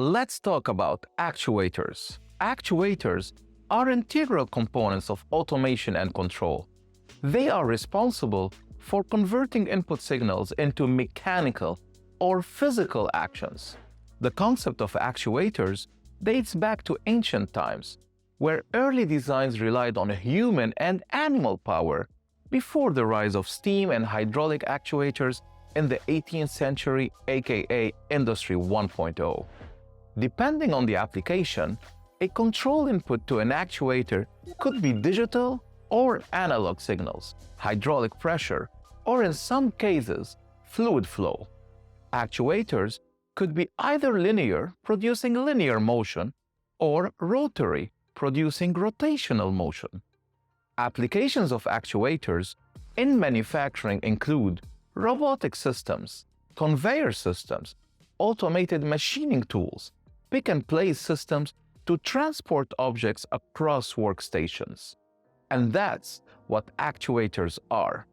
Let's talk about actuators. Actuators are integral components of automation and control. They are responsible for converting input signals into mechanical or physical actions. The concept of actuators dates back to ancient times, where early designs relied on human and animal power before the rise of steam and hydraulic actuators in the 18th century, aka Industry 1.0. Depending on the application, a control input to an actuator could be digital or analog signals, hydraulic pressure, or in some cases, fluid flow. Actuators could be either linear, producing linear motion, or rotary, producing rotational motion. Applications of actuators in manufacturing include robotic systems, conveyor systems, automated machining tools, pick-and-place systems to transport objects across workstations. And that's what actuators are.